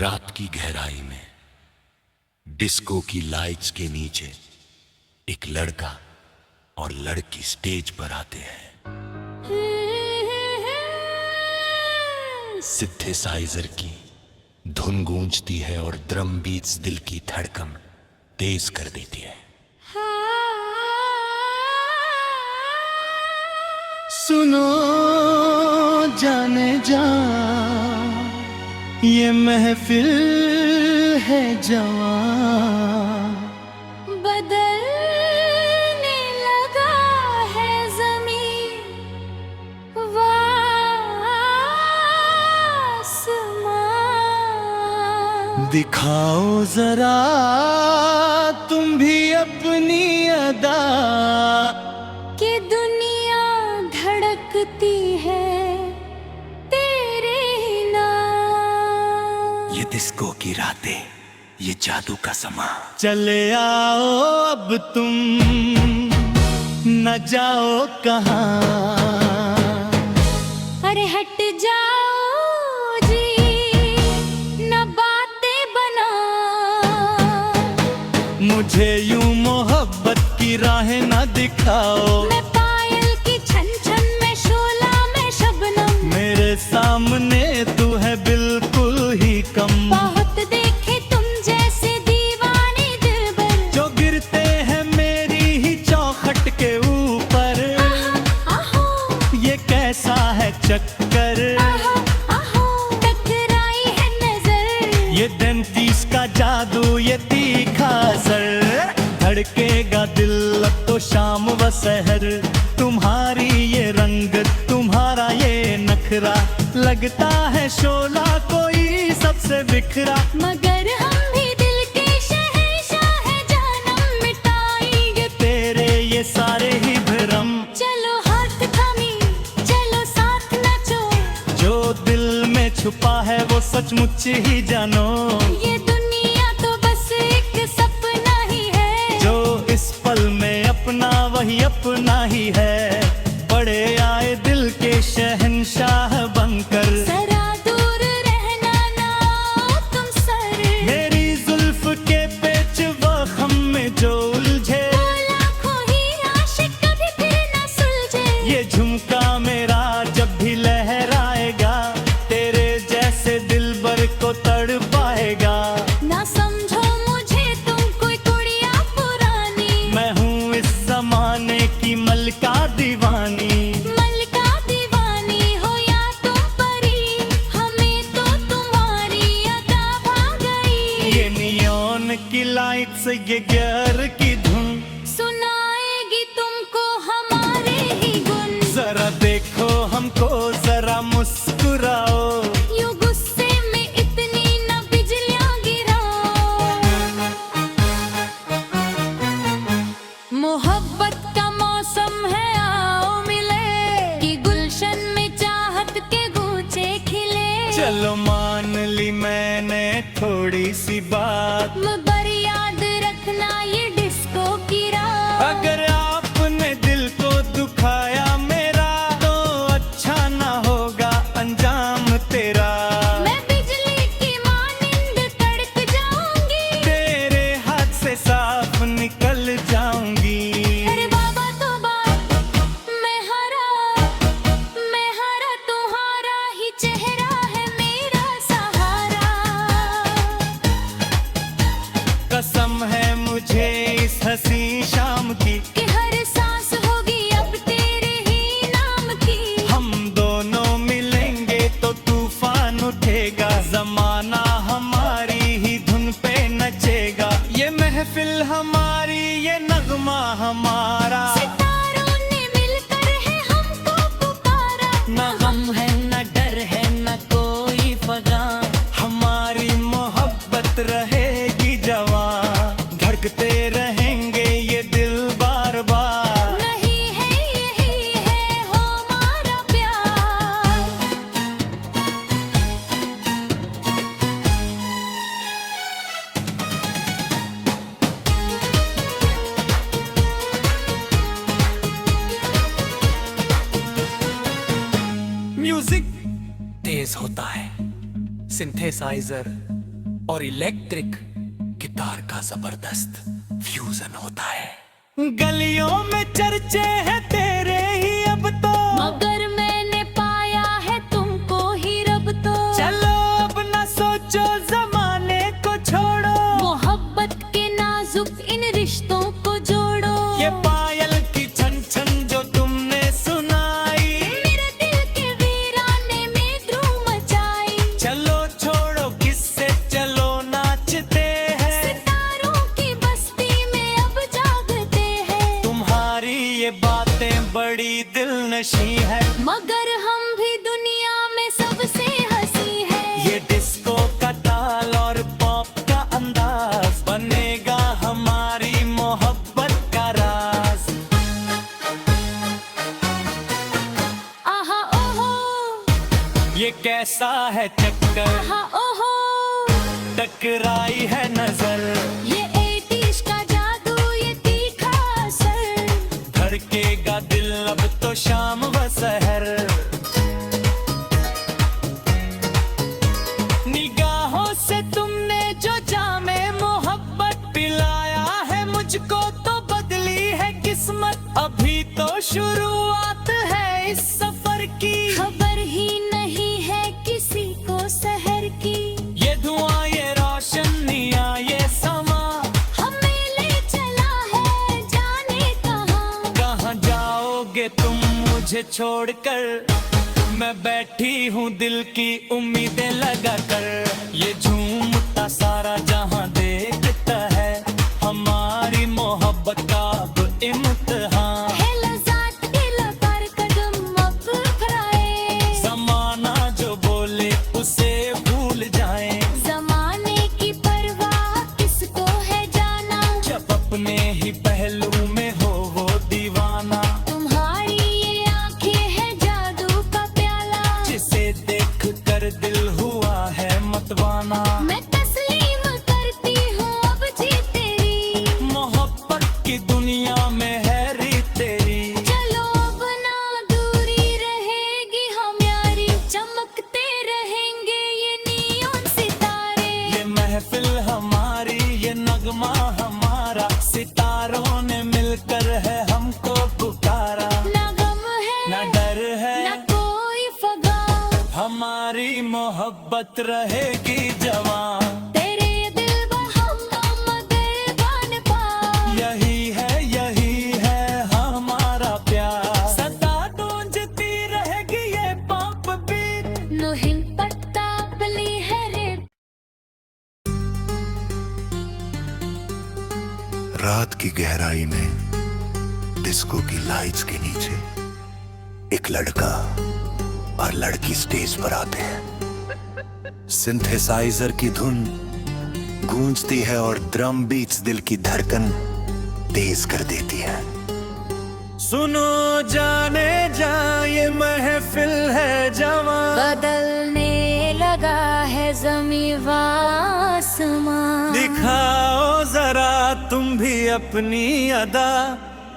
रात की गहराई में डिस्को की लाइट्स के नीचे एक लड़का और लड़की स्टेज पर आते हैं। सिंथेसाइजर की धुन गूंजती है और ड्रम बीट्स दिल की धड़कन तेज कर देती है। सुनो जाने जा, ये महफिल है जवां, बदलने लगा है ज़मीन व आसमां। दिखाओ जरा तुम भी अपनी अदा, कि दुनिया धड़कती है तेरे नाम। ये डिस्को की रातें, ये जादू का समा। चले आओ अब तुम न जाओ कहाँ। अरे हट जाओ जी, न बातें बना। मुझे यूं मोहब्बत की राहें न दिखाओ। मैं पायल की छन छन में शोला में शबनम। मेरे सामने तू है बिल्कुल ही कम। बहुत देखे तुम जैसे दीवाने दिलबर, जो गिरते हैं मेरी ही चौखट के ऊपर। आहो ये कैसा है चक्कर, आहो आहो, टकराई है नजर। ये 35 का जादू, ये तीखा असर। धड़केगा दिल अब तो शाम व सहर। तुम्हारी ये रंग, तुम्हारा ये नखरा, लगता है शोला कोई सबसे बिखरा। मगर हम भी दिल के शहंशाह हैं, जानम मिटाएंगे तेरे ये सारे ही भ्रम। चलो हाथ थामी, चलो साथ नाचो। जो दिल में छुपा है वो सचमुच ही जानो। ये दुनिया तो बस एक सपना ही है, जो इस पल में अपना वही अपना ही है। बड़े आए दिल के शहंशाह बनकर। जरा दूर रहना ना तुम सर। मेरी जुल्फ के पेच व खम में जो उलझे, वो लाखों ही आशिक कभी फिर न सुलझे। ये झुमका मेरा जब भी लहराएगा, तेरे जैसे दिलबर को तड़पाएगा। ना समझो मुझे तुम कोई कुड़िया पुरानी, मैं हूँ इस जमाने की मलका दीवानी। मलका दीवानी हो या तुम परी, हमें तो तुम्हारी अदा भा गई। ये नियॉन की लाइट से ये गियर की धुन, सुनाएगी तुमको हमारे ही गुन। जरा देखो हमको, जरा मुस्कुराओ। यूं गुस्से में इतनी न बिजलियां गिराओ। मोहब्बत का मौसम है, आओ मिले, कि गुलशन में चाहत के गूंचे खिले। चलो मान ली मैंने थोड़ी सी बात, मगर याद रखना ये डिस्को की रात। अगर आपने दिल को दुखाया मेरा, तो अच्छा ना होगा अंजाम तेरा। मैं बिजली की मानिंद कड़क जाऊंगी, तेरे हाथ से साफ निकल जाऊंगी। अरे बाबा तौबा, मैं हारा तुम्हारा ही चेहरा है मेरा सहारा। कसम है मुझे इस हंसी शाम की, कि हर सांस होगी अब तेरे ही नाम की। हम दोनों मिलेंगे तो तूफान उठेगा। जमाना हमारी ही धुन पे नचेगा। ये महफिल हमारी, ये नगमा हमारा। सितारों ने मिलकर है हमको पुकारा। न गम है न डर है न कोई फगा, हमारी मोहब्बत रहेगी जवां। धड़कते रहेंगे ये दिल बार बार। नहीं है यही है हमारा प्यार। म्यूजिक तेज होता है, सिंथेसाइजर और इलेक्ट्रिक गिटार का जबरदस्त फ्यूजन होता है। गलियों में चर्चे हैं तेरे ही अब तो, मगर मैंने पाया है तुमको ही रब तो। चलो अब ना सोचो जमाने को छोड़ो, मोहब्बत के नाजुक इन रिश्तों को जोड़ो। ये पायल की छन छन जो तुमने सुनाई, मेरे दिल के वीराने में धूम मचाई। चलो छोड़ो किससे चलो नाचते हैं, सितारों की बस्ती में अब जागते हैं। तुम्हारी ये बातें बड़ी दिलनशी है, मगर हम भी दुनिया में सबसे हंसी है। ये डिस्को का ताल और पॉप का अंदाज बनेगा हमारी मोहब्बत का राज। आहा ओहो, ये कैसा है चक्कर, आहा ओहो, टकराई है नजर, ये 80s का जादू, ये तीखा असर। धड़केगा दिल अब तो शाम व सहर। निगाहों से तुमने जो जामे मोहब्बत पिलाया है मुझको, तो बदली है किस्मत। अभी तो शुरुआत है इस सफर की, खबर ही नहीं है किसी को शहर की। ये धुआं ये रोशनियां ये समा, हमें ले चला है जाने कहाँ। कहाँ जाओगे तुम मुझे छोड़कर, मैं बैठी हूँ दिल की उम्मीदें लगा कर। ये झूमता सारा जहां देखता है, हमारी मोहब्बत का अब इम्तिहान। है लज़्ज़त दिल पर कदम अब फराए, जमाना जो बोले उसे भूल जाएं, ज़माने की परवाह किसको है जाना। जब अपने ही पहलू में हो वो दीवाना, तुम्हारी ये आंखें हैं जादू का प्याला, जिसे देख कर दिल हुआ है मतवाना। मैं तस्लीम करती हूँ अब जी तेरी, मोहब्बत की दुनिया में है रीत तेरी। चलो अब ना दूरी रहेगी हम यारी, चमकते रहेंगे ये नियॉन सितारे। ये महफिल हमारी ये नगमा हमारा, सितारों ने मिलकर है हमको पुकारा। ना गम है ना डर है ना कोई फगा, हमारी मोहब्बत रहेगी जवान। तेरे दिल हम मगर बन पा। यही है हमारा प्यार, सदा गूंजती रहेगी ये पॉप बीट। नुहिन पत्ता बली है रे। रात की गहराई में डिस्को की लाइट्स के नीचे एक लड़का और लड़की स्टेज पर आते हैं। सिंथेसाइजर की धुन गूंजती है और ड्रम बीट्स दिल की धड़कन तेज कर देती है। सुनो जाने जा ये महफिल है जवान, बदलने लगा है ज़मीं व आसमां। दिखाओ जरा तुम भी अपनी अदा,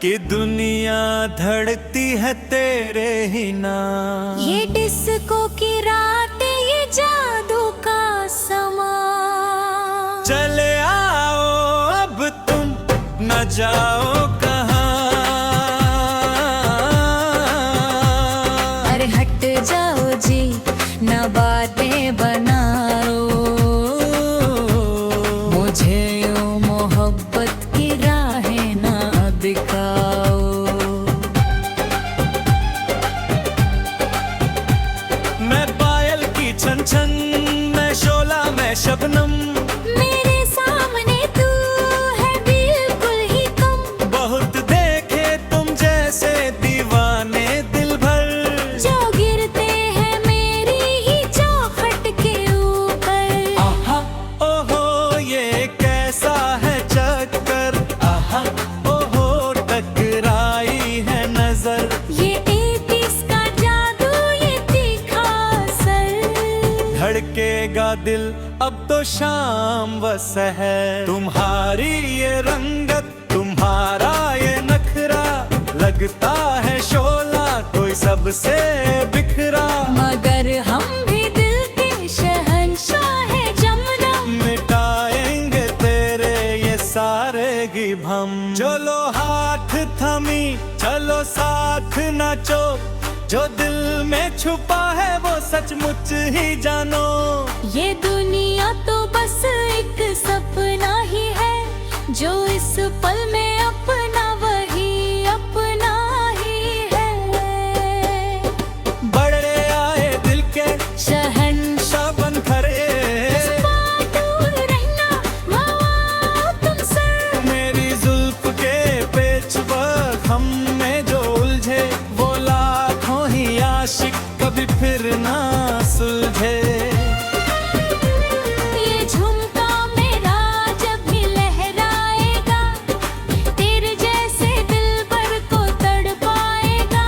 कि दुनिया धड़ती है तेरे ही नाम। ये डिस्को की रातें ये जादू का समा। चले आओ अब तुम न जाओ कहाँ, अरे हट जाओ जी न बातें बनाओ, मुझे यूं मोहब्बत की राहें ना दिखाओ। मैं पायल की छन छन, मैं शोला मैं शबनम, मेरे सामने तू है बिल्कुल ही कम। बहुत देखे तुम जैसे दीवाने दिल भर, जो गिरते हैं मेरी ही चौखट के ऊपर। आहा ओहो ये कैसा है चक्कर, आहा ओहो टकराई है नजर। ये 80s का जादू ये तीखा असर, धड़केगा दिल अब तो शाम व सहर। तुम्हारी ये रंगत तुम्हारा ये नखरा, लगता है शोला कोई सबसे बिखरा। मगर हम भी दिल के शहंशाह है जमना। मिटा जांचो, जो दिल में छुपा है वो सचमुच ही जानो। ये दुनिया तो बस एक सपना ही है, जो इस पल में अपना वही अपना ही है। बड़े आए दिल के शहंशाह बन खरे, दूर रहना मवा तुमसे। मेरी जुल्फ के पेच पर हम में जो उलझे, वो लाखों ही आशिक कभी फिर ना सुलझे। ये झुमका मेरा जब भी लहराएगा, तेरे जैसे दिलबर को तड़पाएगा।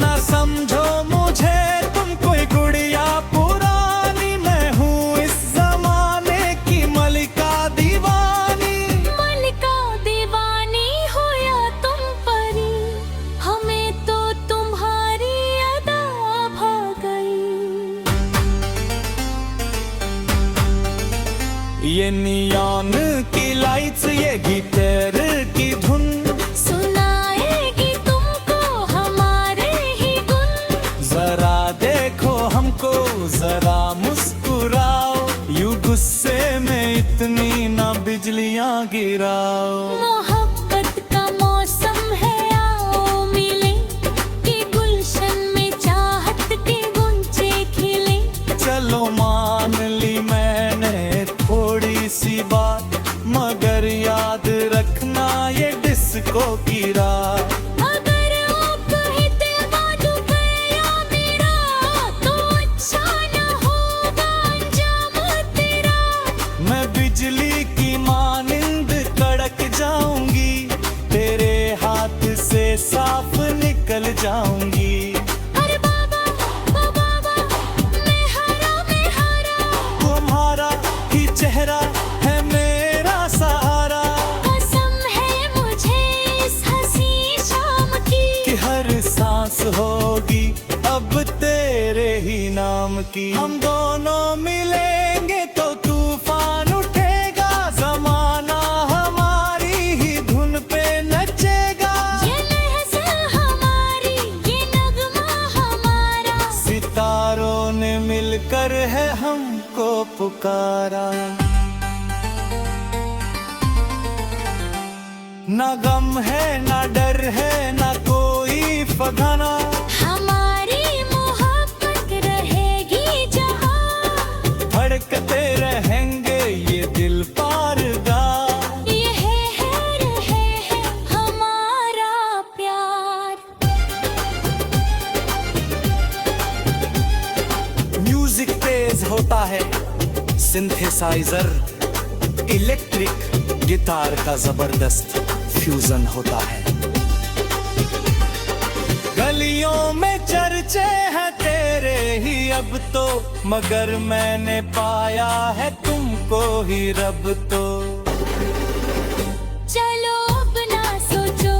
ना समझो मुझे तुम कोई गुड़िया पुरानी, मैं हूँ इस जमाने की मलिका दीवानी। मलिका दीवानी हो या तुम परी, हमें तो तुम्हारी अदा भा गई। ये नियॉन की लाइट्स, ये गिटार की धुन, सुनाएगी तुमको हमारे ही गुन। जरा देखो हमको, जरा मुस्कुराओ, यूं गुस्से में इतनी ना बिजलियां गिराओ। मोहब्बत का मौसम है, आओ मिले, कि गुलशन में चाहत के गुंचे खिले। चलो मान ली मैंने थोड़ी सी बात, मगर याद रखना ये डिस्को की रात। अगर वो कहे दिलवादू गया मेरा, तो अच्छा न होगा अंजाम तेरा। मैं बिजली की मानिंद कड़क जाऊंगी, तेरे हाथ से साफ निकल जाऊंगी। अरे बाबा ओ बाबा, मैं हारा तुम्हारा ही चेहरा है मेरा सहारा, कसम है मुझे इस हंसी शाम की। कि हर सांस होगी अब तेरे ही नाम की। हम दोनों मिलेंगे तो तूफान उठेगा, जमाना हमारी ही धुन पे नचेगा। ये लहज़ा हमारी, ये नगमा हमारा, सितारों ने मिलकर है हमको पुकारा। ना गम है ना डर है ना कोई फगाना, हमारी मोहब्बत रहेगी जहाँ। धड़कते रहेंगे ये दिल पारदा। ये है हमारा प्यार। म्यूजिक तेज होता है, सिंथेसाइजर इलेक्ट्रिक गिटार का जबरदस्त फ्यूजन होता है। गलियों में चर्चे हैं तेरे ही अब तो, मगर मैंने पाया है तुमको ही रब तो। चलो अब ना सोचो,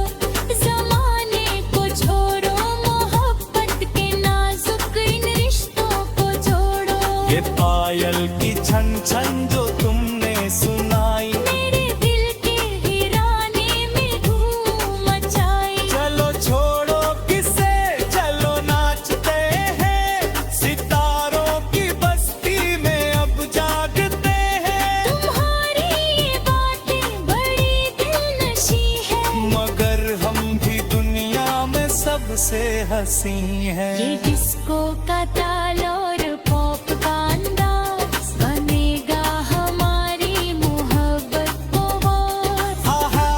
जमाने को छोड़ो, मोहब्बत के नाजुक इन रिश्तों को जोड़ो। ये पायल की छन छन जो तुमने सुनाई, मेरे दिल के वीराने में धूम मचाई। चलो छोड़ो किसे, चलो नाचते हैं, सितारों की बस्ती में अब जागते हैं। तुम्हारी ये बातें बड़ी दिलनशी है, मगर हम भी दुनिया में सबसे हंसी हैं। ये डिस्को का ताल और पॉप का अंदाज, बनेगा हमारी मोहब्बत को वार। आहा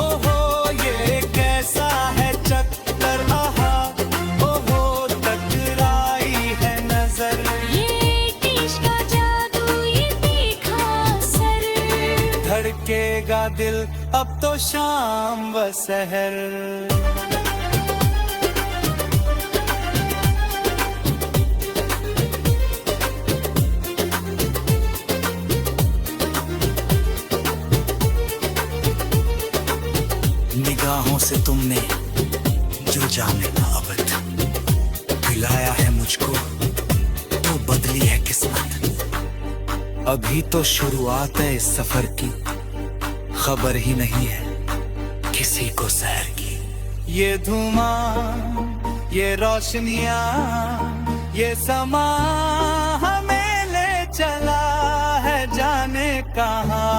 ओहो ये कैसा है चक्कर, आहा ओहो टकराई है नजर। ये इश्क का जादू, ये तीखा असर, धड़केगा दिल अब तो शाम व सहर। निगाहों से तुमने जो जाने का अवध दिलाया है मुझको, तो बदली है किस्मत। अभी तो शुरुआत है इस सफर की, खबर ही नहीं है किसी को सहर की। ये धुआं ये रोशनियां ये समा हमें ले चला है जाने कहाँ।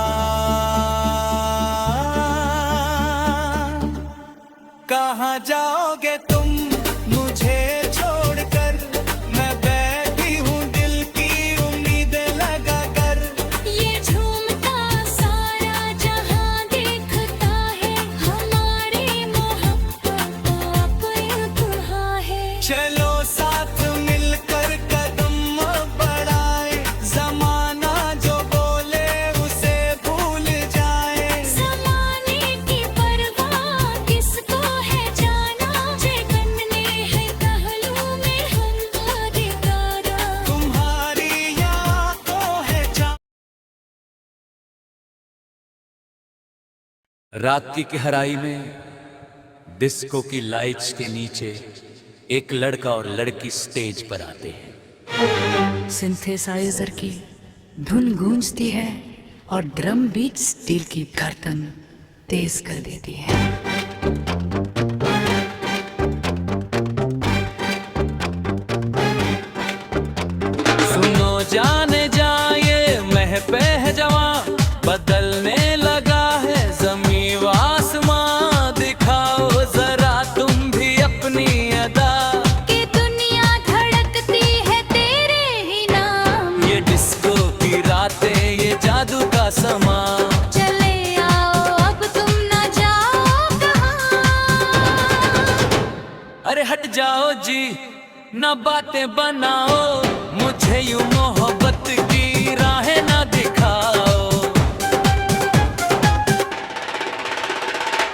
कहाँ जाओगे तुम मुझे छोड़कर, मैं बैठी हूँ दिल की उम्मीदें लगा कर। ये झूमता सारा जहां देखता है, हमारी मोहब्बत अब इंतहा है। चलो साथ मिलकर कदम बढ़ाए, जमाना जो बोले उसे भूल जाए। ज़माने की परवाह किसको है जाना, जे बनने है पहलू में हम दीदारा। तुम्हारी यादों है जा। रात की गहराई में डिस्को की लाइट्स के नीचे एक लड़का और लड़की स्टेज पर आते हैं। सिंथेसाइजर की धुन गूंजती है और ड्रम बीट्स दिल की धड़कन तेज कर देती है। सुनो जाने जाए महपे है जवां, बदलने लगा है जमी व आसमां। दिखाओ जरा तुम भी अपनी अदा, कि दुनिया धड़कती है तेरे ही नाम। ये डिस्को की रातें ये जादू का समा। चले आओ अब तुम न जाओ कहाँ। अरे हट जाओ जी ना बातें बनाओ, मुझे यूं मोहब्बत की राहें ना दिखाओ।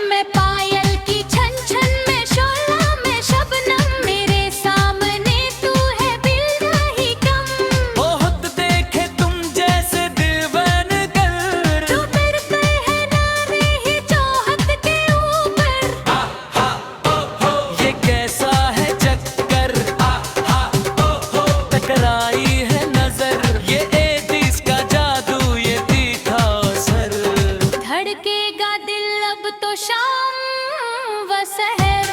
मैं पायल की छन छन में शोला में शबनम, मेरे सामने तू है बिल नहीं कम। बहुत देखे तुम जैसे दिल बन कर, जो फिरते है नारे ही चाहत के ऊपर। ये कैसा है चक्कर, टकराई है नजर, ये एडिस का जादू ये तीखा असर। धड़केगा दिल अब तो शाम व सहर।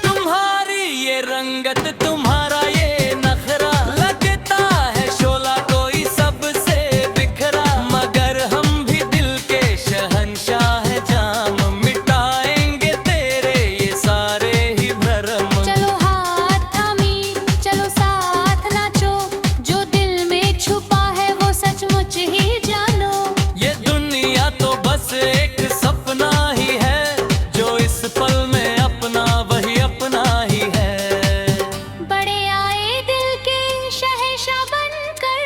तुम्हारी ये रंगत तुम्हारा ये नखरा, लगता है शोला कोई सबसे बिखरा। मगर हम भी दिल के शहंशाह जाम, मिटाएंगे तेरे ये सारे ही भरम। चलो हाथ थामी चलो साथ नाचो, जो दिल में छुपा है वो सचमुच ही जानो। ये दुनिया तो बस एक सपना ही है, जो इस पल में अपना वही अपना ही है। बड़े आए दिल के शहंशाह बनकर,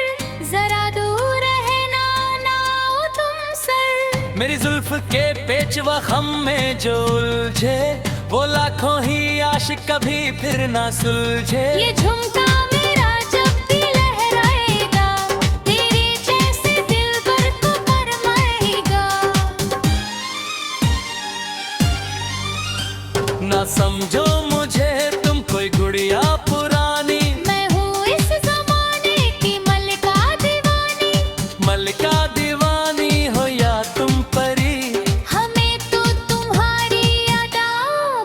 जरा दूर रहना ना हो तुम सर। मेरी जुल्फ के पेच व खम में जो उलझे, वो लाखों ही आशिक कभी फिर ना सुलझे। ये झुमका मेरा जब भी लहराएगा, तेरे जैसे दिलबर को फरमाएगा। ना समझो मुझे तुम कोई गुड़िया पुरानी, मैं हूँ इस जमाने की मल्लिका दीवानी। मल्लिका दीवानी हो या तुम परी, हमें तो तुम्हारी अदा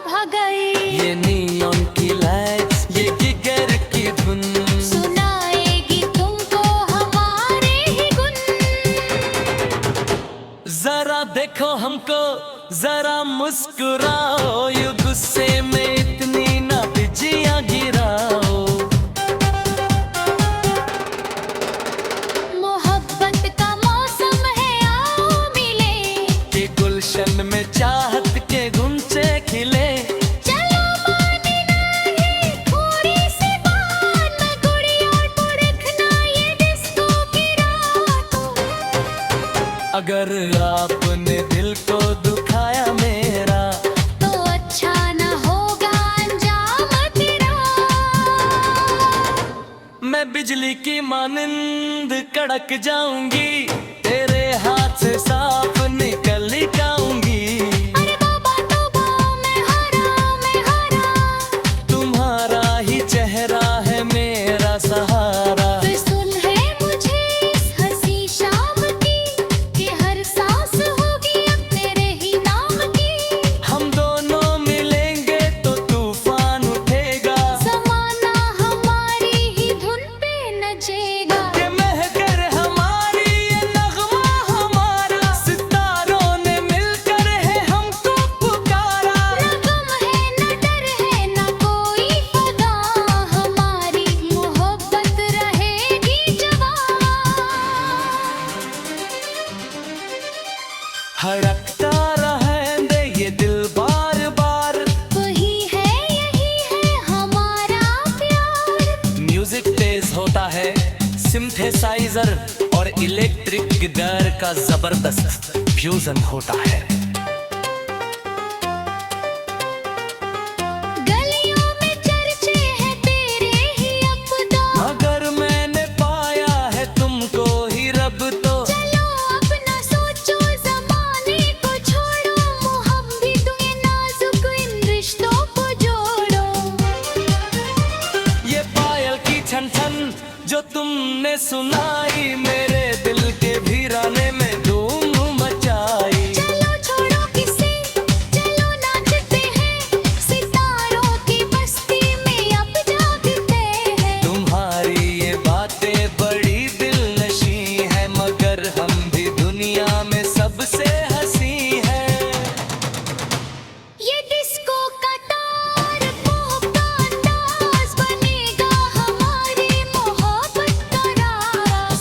भगाई। ये नियॉन की लाइट्स ये गिगर की धुन, सुनाएगी तुमको हमारे ही गुन। जरा देखो हमको जरा मुस्कुराओ, यू गुस्से में इतनी ना बिजियां गिराओ। मोहब्बत का मौसम है आओ मिले, कि गुलशन में चाहत के गुंचे खिले। चलो माने नहीं थोड़ी सी बात, मैं गुड़िया को रखना ये डिस्को की रात। अगर आपने दिल को दुखाया मेरा, तो अच्छा न होगा अंजाम तेरा। मैं बिजली की मानिंद कड़क जाऊंगी, तेरे हाथ से साफ निकल जाऊंगी। अरे बाबा तौबा मैं हारा। तुम्हारा ही चेहरा है मेरा सहारा। फिर सुन है मुझे इस हंसी शाम की, कि हर सांस होगी अब तेरे ही नाम की। हम दोनों में सिंथेसाइजर और इलेक्ट्रिक गिटार का जबरदस्त फ्यूजन होता है। गलियों में चर्चे हैं तेरे ही अब तो, मगर मैंने पाया है तुमको ही रब तो। चलो अपना सोचो जमाने को छोड़ो, मोहब्बत ये नाजुक इन रिश्तों को जोड़ो। ये पायल की छन छन जो तुमने सुनाई, मेरे दिल के वीराने में धूम मचाई। चलो छोड़ो किसे, चलो नाचते हैं, सितारों की बस्ती में अब जागते हैं। तुम्हारी ये बातें बड़ी दिलनशी है, मगर हम भी दुनिया में सबसे हंसी है। ये डिस्को का तार पॉप का अंदाज बनेगा हमारी मोहब्बत का राज।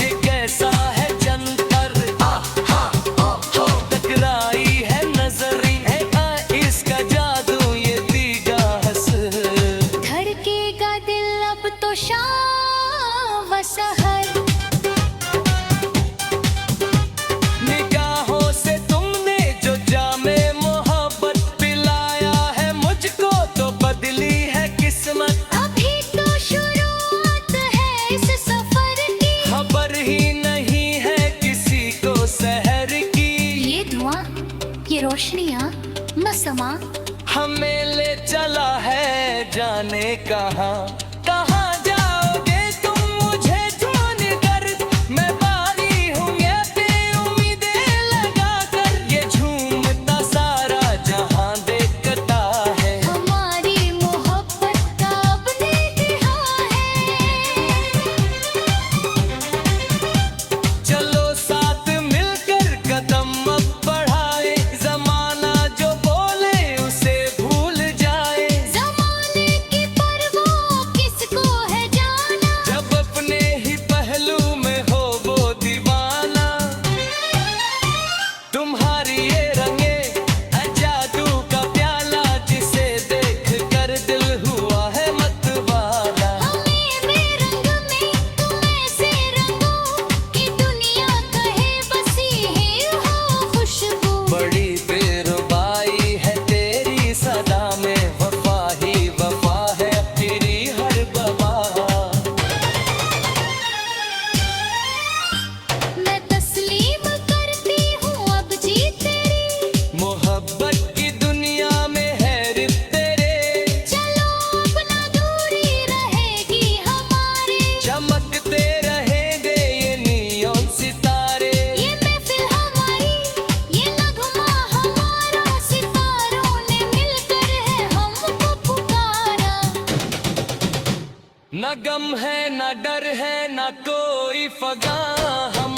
ये कैसा है जंतर, टकराई है नजरी है इसका जादू ये दीगा हंस। धड़केगा दिल अब तो शाम व सहर, निगाहों से तुमने जो जामे मोहब्बत पिलाया है मुझको, तो बदली है किस्मत। अभी तो शुरुआत है इस सफर की, खबर ही नहीं है किसी को शहर की। ये धुआं ये रोशनियां न समा, हमें ले चला है जाने कहाँ। कहाँ जाओगे तुम मुझे छोड़ कर, मैं बारी हूँ ये बेउम्मीदें लगा कर। ये झूमता सारा जहां देखता है, हमारी मोहब्बत का अब देखा है। चलो साथ मिलकर कदम अब बढ़ाए, जमाना जो बोले उसे भूल जाए। जमाने की परवाह किसको है जाना, जब अपने ही पहलू में हो वो दीवाना। तुम्हारी ये रंगे जादू का प्याला, जिसे देख कर दिल हुआ है मतवाला। हमें बेरंग में तुम ऐसे रंगो कि दुनिया कहे बस यही हो खुशबू। बड़ी बेरुबाई है तेरी सदा में, वफा ही वफा है तेरी हर बवा। मैं तस्लीम करती हूँ अब जी तेरी, मोहब्बत की दुनिया में है रिप तेरे। चलो अपना दूरी रहेगी हमारी, चमकते रहेंगे ये नियॉन सितारे। ये महफिल हमारी ये नगमा हमारा, सितारों ने मिलकर है हमको पुकारा। न गम है न डर है न कोई फगा, हम